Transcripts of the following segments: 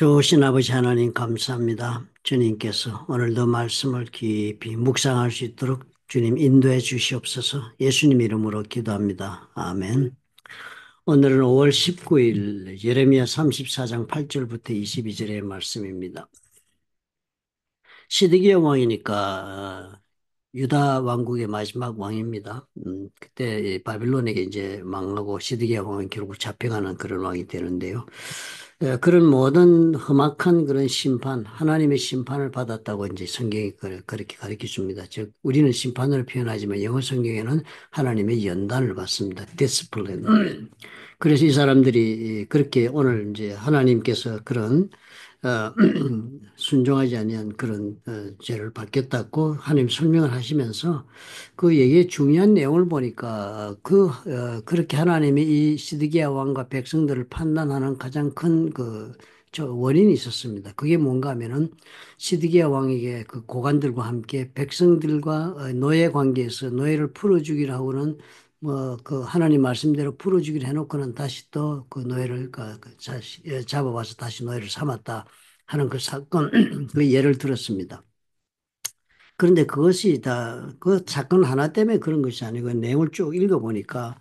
좋으신 아버지 하나님 감사합니다. 주님께서 오늘도 말씀을 깊이 묵상할 수 있도록 주님 인도해 주시옵소서. 예수님 이름으로 기도합니다. 아멘. 오늘은 5월 19일 예레미야 34장 8절부터 22절의 말씀입니다. 시드기야 왕이니까 유다 왕국의 마지막 왕입니다. 그때 바빌론에게 이제 망하고 시드기야 왕은 결국 잡혀가는 그런 왕이 되는데요. 그런 모든 험악한 그런 심판, 하나님의 심판을 받았다고 이제 성경이 그렇게 가르쳐 줍니다. 즉, 우리는 심판을 표현하지만 영어 성경에는 하나님의 연단을 받습니다. 디스플레인. 그래서 이 사람들이 그렇게 오늘 이제 하나님께서 그런 어, 순종하지 아니한 그런 죄를 받겠다고 하나님 설명을 하시면서 그 얘기의 중요한 내용을 보니까 그렇게 하나님이 이 시드기야 왕과 백성들을 판단하는 가장 큰 저 원인이 있었습니다. 그게 뭔가 하면은 시드기야 왕에게 그 고관들과 함께 백성들과 노예 관계에서 노예를 풀어주기로 하고는 뭐 그 하나님 말씀대로 풀어주기로 해놓고는 다시 또 그 노예를 잡아와서 다시 노예를 삼았다 하는 그 사건 그 예를 들었습니다. 그런데 그것이 다 그 사건 하나 때문에 그런 것이 아니고 내용을 쭉 읽어보니까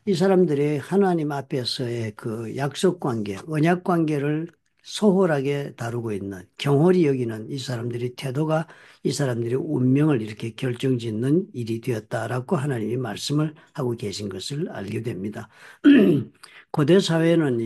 이 사람들의 하나님 앞에서의 그 약속 관계, 언약 관계를 소홀하게 다루고 있는 경홀히 여기는 이 사람들의 태도가 이 사람들의 운명을 이렇게 결정짓는 일이 되었다라고 하나님이 말씀을 하고 계신 것을 알게 됩니다. 고대 사회는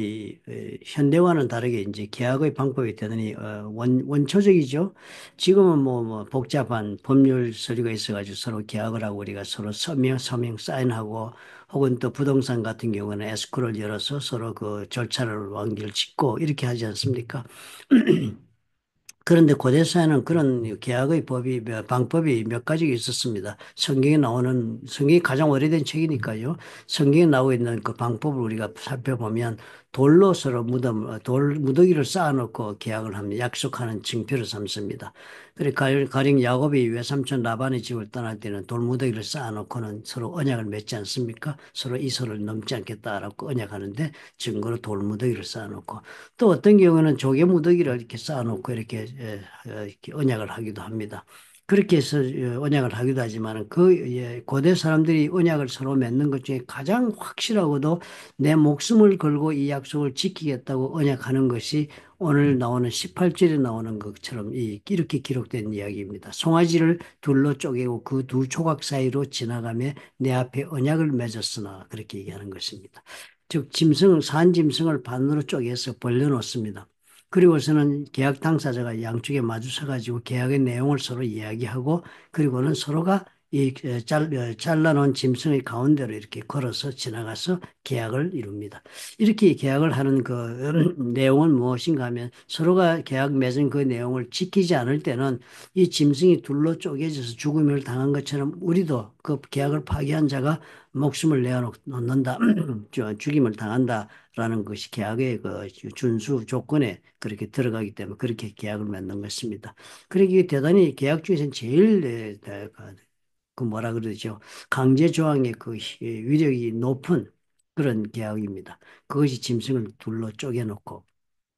현대와는 다르게 이제 계약의 방법이 되더니 원초적이죠. 지금은 뭐 복잡한 법률 서류가 있어가지고 서로 계약을 하고 우리가 서로 서명 사인하고 혹은 또 부동산 같은 경우는 에스크로를 열어서 서로 그 절차를 완결 짓고 이렇게 하지 않습니까? 그런데 고대사에는 그런 계약의 방법이 몇 가지가 있었습니다. 성경이 가장 오래된 책이니까요. 성경에 나오고 있는 그 방법을 우리가 살펴보면 돌로 서로 무더기를 쌓아놓고 계약을 합니다. 약속하는 징표를 삼습니다. 그래, 가령 야곱이 외삼촌 라반의 집을 떠날 때는 돌무더기를 쌓아놓고는 서로 언약을 맺지 않습니까? 서로 이 선을 넘지 않겠다라고 언약하는데 증거로 돌무더기를 쌓아놓고 또 어떤 경우는 조개 무더기를 이렇게 쌓아놓고 이렇게 언약을 하기도 합니다. 그렇게 해서 언약을 하기도 하지만 고대 사람들이 언약을 서로 맺는 것 중에 가장 확실하고도 내 목숨을 걸고 이 약속을 지키겠다고 언약하는 것이 오늘 나오는 18절에 나오는 것처럼 이렇게 기록된 이야기입니다. 송아지를 둘로 쪼개고 그 두 조각 사이로 지나가며 내 앞에 언약을 맺었으나 그렇게 얘기하는 것입니다. 즉 산 짐승을 반으로 쪼개서 벌려놓습니다. 그리고서는 계약 당사자가 양쪽에 마주서 가지고 계약의 내용을 서로 이야기하고 그리고는 서로가 잘라놓은 짐승의 가운데로 이렇게 걸어서 지나가서 계약을 이룹니다. 이렇게 계약을 하는 그 내용은 무엇인가 하면 서로가 계약 맺은 그 내용을 지키지 않을 때는 이 짐승이 둘로 쪼개져서 죽음을 당한 것처럼 우리도 그 계약을 파기한 자가 목숨을 내어놓는다, 죽임을 당한다라는 것이 계약의 그 준수 조건에 그렇게 들어가기 때문에 그렇게 계약을 맺는 것입니다. 그러기 대단히 계약 중에서는 제일 그 뭐라 그러죠? 강제 조항의 그 위력이 높은 그런 계약입니다. 그것이 짐승을 둘로 쪼개놓고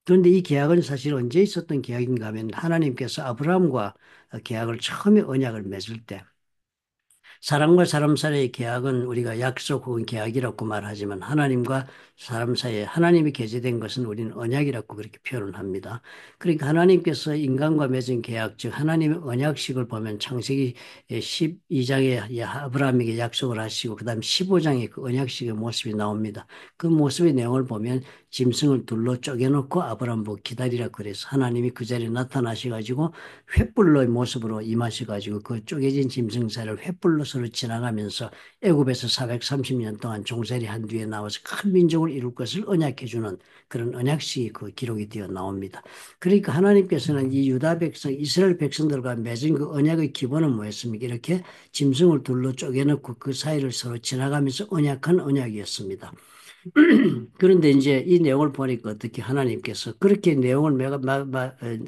그런데 이 계약은 사실 언제 있었던 계약인가 하면 하나님께서 아브라함과 계약을 처음에 언약을 맺을 때 사람과 사람 사이의 계약은 우리가 약속 혹은 계약이라고 말하지만 하나님과 사람 사이에 하나님이 계제된 것은 우리는 언약이라고 그렇게 표현을 합니다. 그러니까 하나님께서 인간과 맺은 계약, 즉 하나님의 언약식을 보면 창세기 12장에 아브라함에게 약속을 하시고 그다음 15장에 그 언약식의 모습이 나옵니다. 그 모습의 내용을 보면 짐승을 둘로 쪼개놓고 아브라함 보고 기다리라 그래서 하나님이 그 자리에 나타나셔가지고 횃불로의 모습으로 임하셔가지고 그 쪼개진 짐승 사이를 횃불로 서로 지나가면서 애굽에서 430년 동안 종살이 한 뒤에 나와서 큰 민족을 이룰 것을 언약해주는 그런 언약식이 그 기록이 되어 나옵니다. 그러니까 하나님께서는 이 유다 백성, 이스라엘 백성들과 맺은 그 언약의 기본은 뭐였습니까? 이렇게 짐승을 둘로 쪼개놓고 그 사이를 서로 지나가면서 언약한 언약이었습니다. 그런데 이제 이 내용을 보니까 어떻게 하나님께서 그렇게 내용을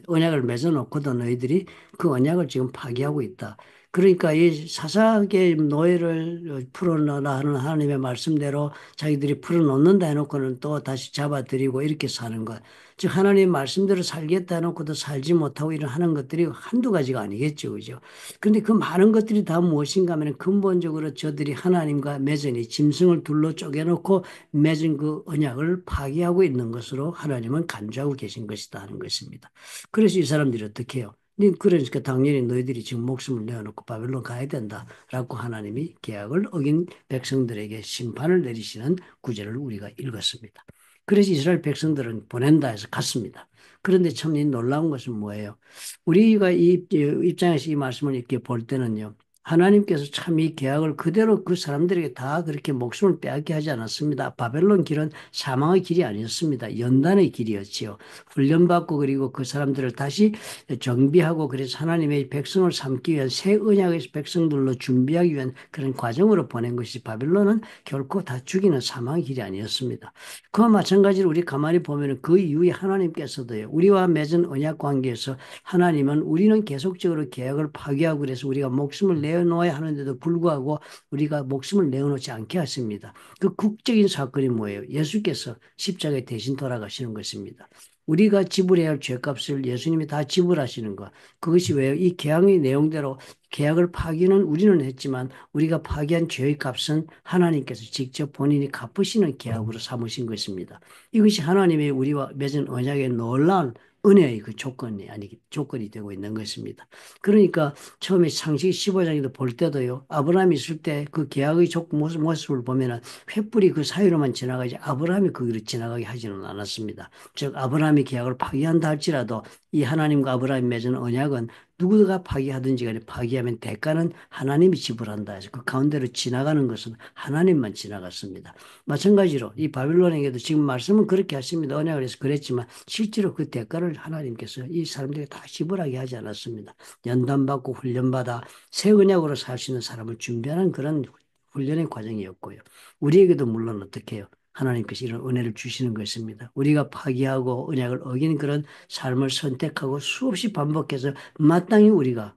언약을 맺어놓고도 너희들이 그 언약을 지금 파기하고 있다. 그러니까 이 사사기의 노예를 풀어놓으라 하는 하나님의 말씀대로 자기들이 풀어놓는다 해놓고는 또 다시 잡아들이고 이렇게 사는 것. 즉 하나님의 말씀대로 살겠다 해놓고도 살지 못하고 이런 하는 것들이 한두 가지가 아니겠죠. 그죠? 그런데 그 많은 것들이 다 무엇인가 하면 근본적으로 저들이 하나님과 맺은 이 짐승을 둘러 쪼개놓고 맺은 그 언약을 파기하고 있는 것으로 하나님은 간주하고 계신 것이다 하는 것입니다. 그래서 이 사람들이 어떻게 해요? 그러니까 당연히 너희들이 지금 목숨을 내어놓고 바벨론 가야 된다라고 하나님이 계약을 어긴 백성들에게 심판을 내리시는 구절을 우리가 읽었습니다. 그래서 이스라엘 백성들은 보낸다 해서 갔습니다. 그런데 참 놀라운 것은 뭐예요? 우리가 이 입장에서 이 말씀을 이렇게 볼 때는요. 하나님께서 참 이 계약을 그대로 그 사람들에게 다 그렇게 목숨을 빼앗게 하지 않았습니다. 바벨론 길은 사망의 길이 아니었습니다. 연단의 길이었지요. 훈련받고 그리고 그 사람들을 다시 정비하고 그래서 하나님의 백성을 삼기 위한 새 언약의 백성들로 준비하기 위한 그런 과정으로 보낸 것이 바벨론은 결코 다 죽이는 사망의 길이 아니었습니다. 그와 마찬가지로 우리 가만히 보면 그 이후에 하나님께서도요. 우리와 맺은 언약 관계에서 하나님은 우리는 계속적으로 계약을 파기하고 그래서 우리가 목숨을 내어놓아야 하는데도 불구하고 우리가 목숨을 내어놓지 않게 하십니다. 그 국적인 사건이 뭐예요? 예수께서 십자가에 대신 돌아가시는 것입니다. 우리가 지불해야 할 죄값을 예수님이 다 지불하시는 것. 그것이 왜요? 이 계약의 내용대로 계약을 파기는 우리는 했지만 우리가 파기한 죄의 값은 하나님께서 직접 본인이 갚으시는 계약으로 삼으신 것입니다. 이것이 하나님의 우리와 맺은 언약의 놀라운 은혜의 그 조건이 조건이 되고 있는 것입니다. 그러니까 처음에 창세기 15장에도 볼 때도요. 아브라함이 있을 때 그 계약의 모습을 보면은 횃불이 그 사이로만 지나가지 아브라함이 거기로 지나가게 하지는 않았습니다. 즉 아브라함이 계약을 파기한다 할지라도 이 하나님과 아브라함이 맺은 언약은 누구가 파기하든지 간에 파기하면 대가는 하나님이 지불한다 해서 그 가운데로 지나가는 것은 하나님만 지나갔습니다. 마찬가지로 이 바빌론에게도 지금 말씀은 그렇게 하십니다. 언약을 해서 그랬지만 실제로 그 대가를 하나님께서 이 사람들에게 다 지불하게 하지 않았습니다. 연단받고 훈련받아 새 언약으로 살 수 있는 사람을 준비하는 그런 훈련의 과정이었고요. 우리에게도 물론 어떻게 해요? 하나님께서 이런 은혜를 주시는 것입니다. 우리가 파기하고 언약을 어긴 그런 삶을 선택하고 수없이 반복해서 마땅히 우리가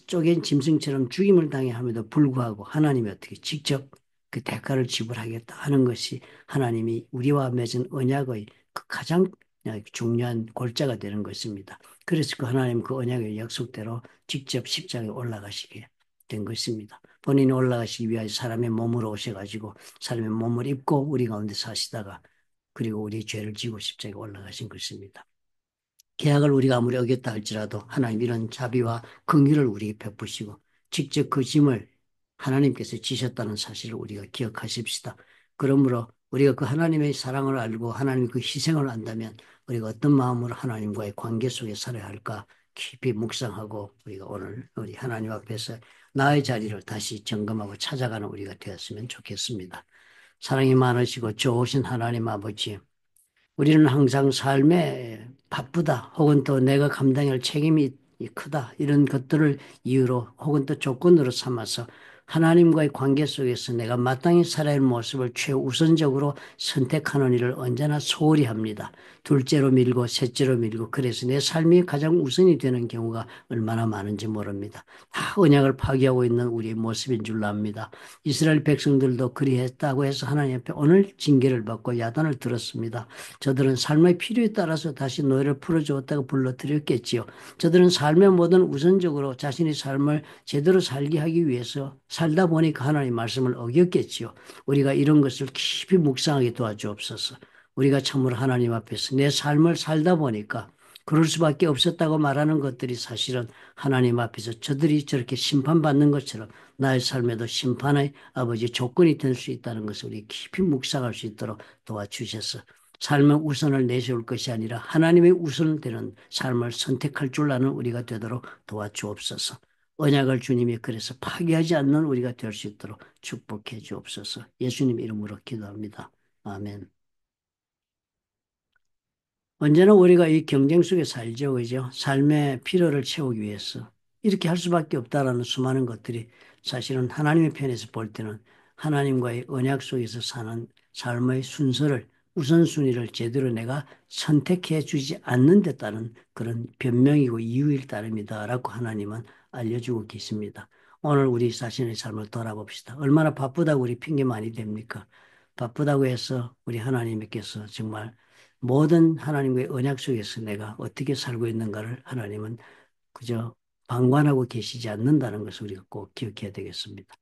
쪼갠 짐승처럼 죽임을 당해함에도 불구하고 하나님이 어떻게 직접 그 대가를 지불하겠다 하는 것이 하나님이 우리와 맺은 언약의 그 가장 중요한 골자가 되는 것입니다. 그래서 그 하나님 그 언약의 약속대로 직접 십자가에 올라가시게 된 것입니다. 본인이 올라가시기 위하여 사람의 몸으로 오셔가지고 사람의 몸을 입고 우리 가운데 사시다가 그리고 우리 죄를 지고 십자가에 올라가신 것입니다. 계약을 우리가 아무리 어겼다 할지라도 하나님 이런 자비와 긍휼을 우리에게 베푸시고 직접 그 짐을 하나님께서 지셨다는 사실을 우리가 기억하십시다. 그러므로 우리가 그 하나님의 사랑을 알고 하나님의 그 희생을 안다면 우리가 어떤 마음으로 하나님과의 관계 속에 살아야 할까 깊이 묵상하고 우리가 오늘 우리 하나님 앞에서 나의 자리를 다시 점검하고 찾아가는 우리가 되었으면 좋겠습니다. 사랑이 많으시고 좋으신 하나님 아버지, 우리는 항상 삶에 바쁘다 혹은 또 내가 감당할 책임이 크다 이런 것들을 이유로 혹은 또 조건으로 삼아서 하나님과의 관계 속에서 내가 마땅히 살아야 할 모습을 최우선적으로 선택하는 일을 언제나 소홀히 합니다. 둘째로 밀고 셋째로 밀고 그래서 내 삶이 가장 우선이 되는 경우가 얼마나 많은지 모릅니다. 다 언약을 파기하고 있는 우리의 모습인 줄로 압니다. 이스라엘 백성들도 그리했다고 해서 하나님 앞에 오늘 징계를 받고 야단을 들었습니다. 저들은 삶의 필요에 따라서 다시 노예를 풀어주었다고 불러드렸겠지요. 저들은 삶의 모든 우선적으로 자신의 삶을 제대로 살게 하기 위해서 살다 보니까 하나님의 말씀을 어겼겠지요. 우리가 이런 것을 깊이 묵상하게 도와주옵소서. 우리가 참으로 하나님 앞에서 내 삶을 살다 보니까 그럴 수밖에 없었다고 말하는 것들이 사실은 하나님 앞에서 저들이 저렇게 심판받는 것처럼 나의 삶에도 심판의 아버지 조건이 될 수 있다는 것을 우리 깊이 묵상할 수 있도록 도와주셔서 삶의 우선을 내세울 것이 아니라 하나님의 우선되는 삶을 선택할 줄 아는 우리가 되도록 도와주옵소서. 언약을 주님이 그래서 파기하지 않는 우리가 될 수 있도록 축복해 주옵소서. 예수님 이름으로 기도합니다. 아멘. 언제나 우리가 이 경쟁 속에 살죠, 그죠? 삶의 필요를 채우기 위해서. 이렇게 할 수밖에 없다라는 수많은 것들이 사실은 하나님의 편에서 볼 때는 하나님과의 언약 속에서 사는 삶의 순서를, 우선순위를 제대로 내가 선택해 주지 않는 데 따른 그런 변명이고 이유일 따름이다라고 하나님은 알려주고 계십니다. 오늘 우리 자신의 삶을 돌아봅시다. 얼마나 바쁘다고 우리 핑계 많이 댑니까? 바쁘다고 해서 우리 하나님께서 정말 모든 하나님의 언약 속에서 내가 어떻게 살고 있는가를 하나님은 그저 방관하고 계시지 않는다는 것을 우리가 꼭 기억해야 되겠습니다.